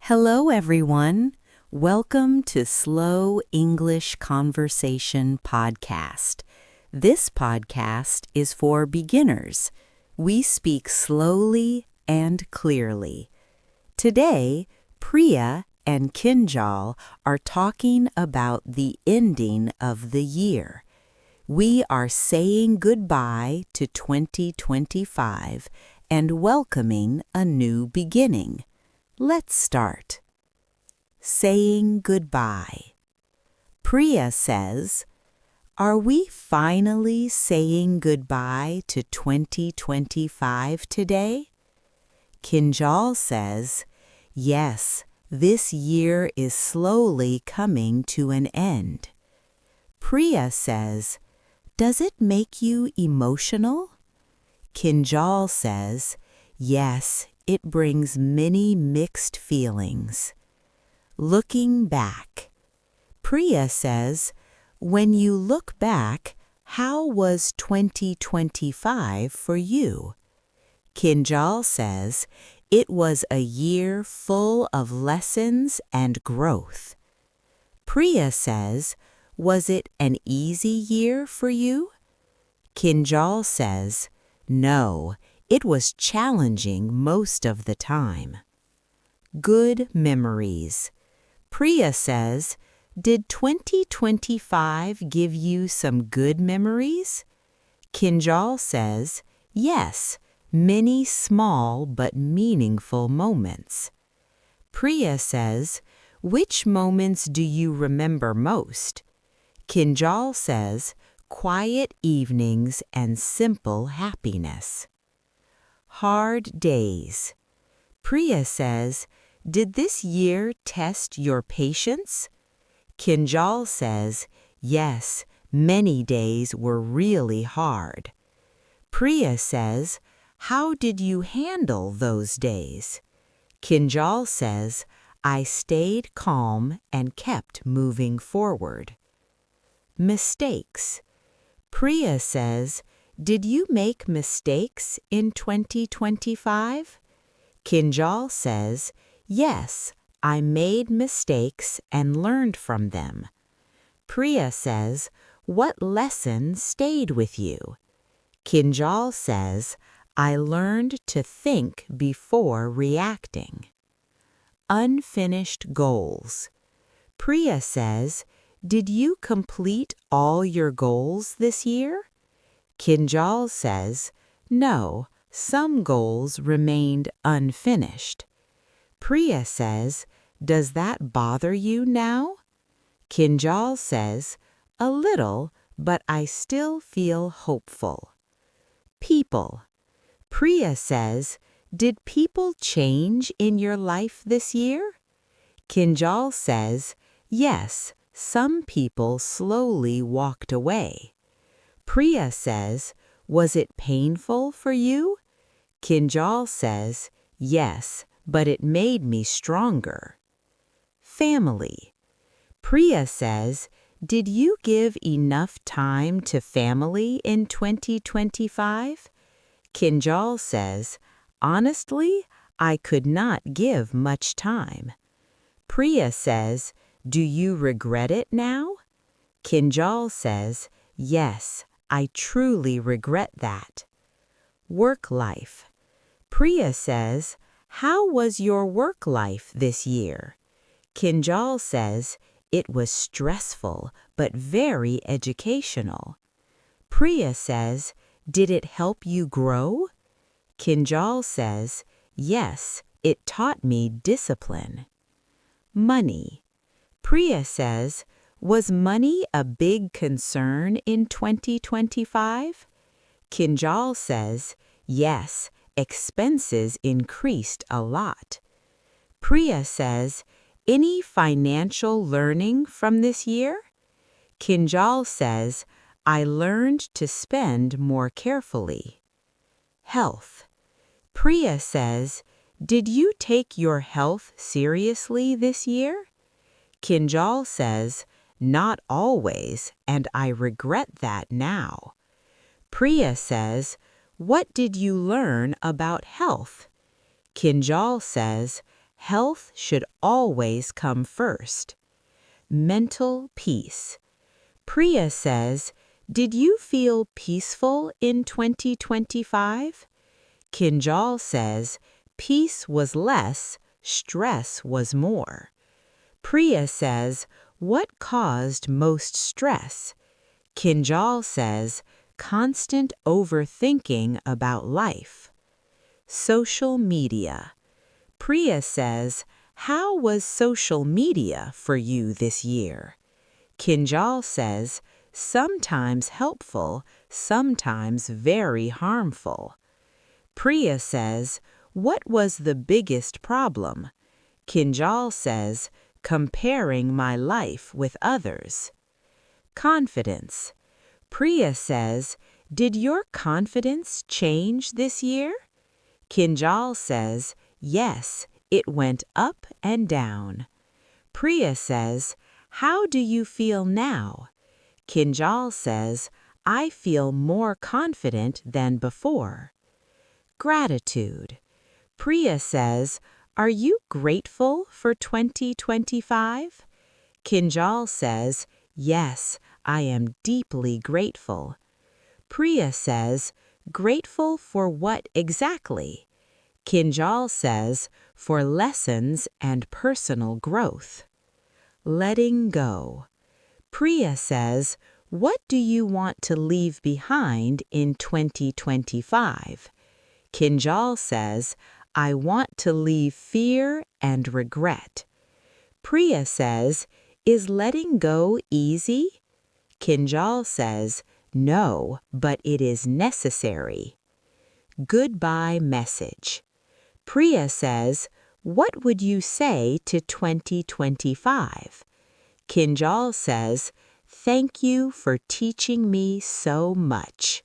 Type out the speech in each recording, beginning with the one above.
Hello, everyone. Welcome to Slow English Conversation Podcast. This podcast is for beginners. We speak slowly and clearly. Today, Priya and Kinjal are talking about the ending of the year. We are saying goodbye to 2025 and welcoming a new beginning. Let's start. Saying goodbye. Priya says, "Are we finally saying goodbye to 2025 today?" Kinjal says, "Yes, this year is slowly coming to an end." Priya says, "Does it make you emotional?" Kinjal says, "Yes, it brings many mixed feelings." Looking back. Priya says, "When you look back, how was 2025 for you?" Kinjal says, "It was a year full of lessons and growth." Priya says, "Was it an easy year for you?" Kinjal says, "No, it was challenging most of the time." Good memories. Priya says, "Did 2025 give you some good memories?" Kinjal says, "Yes, many small but meaningful moments." Priya says, "Which moments do you remember most?" Kinjal says, "Quiet evenings and simple happiness." Hard days. Priya says, "Did this year test your patience?" Kinjal says, "Yes, many days were really hard." Priya says, "How did you handle those days?" Kinjal says, "I stayed calm and kept moving forward." Mistakes. Priya says, "Did you make mistakes in 2025?" Kinjal says, "Yes, I made mistakes and learned from them." Priya says, "What lesson stayed with you?" Kinjal says, "I learned to think before reacting." Unfinished goals. Priya says, "Did you complete all your goals this year?" Kinjal says, "No, some goals remained unfinished." Priya says, "Does that bother you now?" Kinjal says, "A little, but I still feel hopeful." People. Priya says, "Did people change in your life this year?" Kinjal says, "Yes, some people slowly walked away." Priya says, "Was it painful for you?" Kinjal says, "Yes, but it made me stronger." Family. Priya says, "Did you give enough time to family in 2025?" Kinjal says, "Honestly, I could not give much time." Priya says, "Do you regret it now?" Kinjal says, "Yes, I truly regret that." Work life. Priya says, "How was your work life this year?" Kinjal says, "It was stressful but very educational." Priya says, "Did it help you grow?" Kinjal says, "Yes, it taught me discipline." Money. Priya says, "Was money a big concern in 2025?" Kinjal says, "Yes, expenses increased a lot." Priya says, "Any financial learning from this year?" Kinjal says, "I learned to spend more carefully." Health. Priya says, "Did you take your health seriously this year?" Kinjal says, "Not always, and I regret that now." Priya says, "What did you learn about health?" Kinjal says, Health should always come first. Mental peace. Priya says, did you feel peaceful in 2025? Kinjal says, peace was less, stress was more. Priya says, what caused most stress? Kinjal says, constant overthinking about life. Social media. Priya says, how was social media for you this year? Kinjal says, sometimes helpful, sometimes very harmful. Priya says, what was the biggest problem? Kinjal says, comparing my life with others. Confidence. Priya says, did your confidence change this year? Kinjal says, yes, it went up and down. Priya says, how do you feel now? Kinjal says, I feel more confident than before. Gratitude. Priya says, are you grateful for 2025? Kinjal says, yes, I am deeply grateful. Priya says, grateful for what exactly? Kinjal says, for lessons and personal growth. Letting go. Priya says, what do you want to leave behind in 2025? Kinjal says, I want to leave fear and regret. Priya says, is letting go easy? Kinjal says, no, but it is necessary. Goodbye message. Priya says, what would you say to 2025? Kinjal says, thank you for teaching me so much.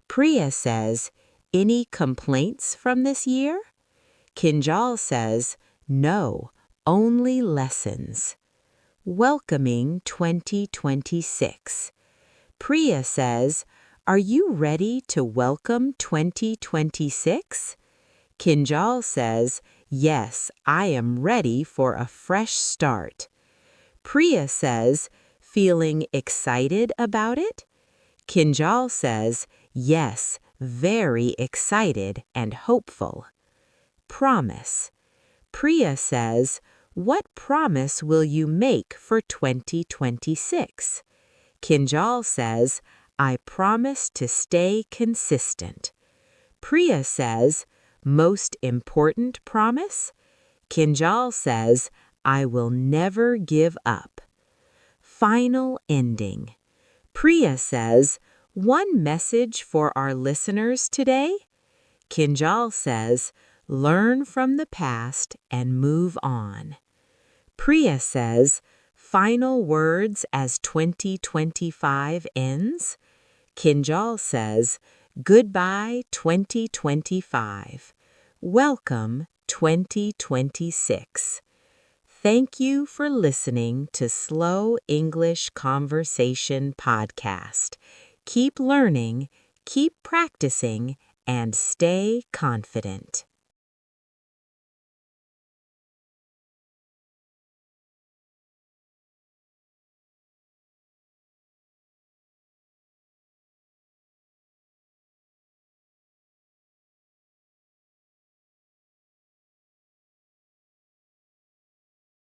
Priya says, any complaints from this year? Kinjal says, no, only lessons. Welcoming 2026. Priya says, are you ready to welcome 2026? Kinjal says, yes, I am ready for a fresh start. Priya says, feeling excited about it? Kinjal says, yes, very excited and hopeful. Promise. Priya says, what promise will you make for 2026? Kinjal says, I promise to stay consistent. Priya says, most important promise? Kinjal says, I will never give up. Final ending. Priya says, one message for our listeners today? Kinjal says, learn from the past and move on. Priya says, final words as 2025 ends? Kinjal says, goodbye 2025. Welcome 2026. Thank you for listening to Slow English Conversation Podcast. Keep learning, keep practicing, and stay confident.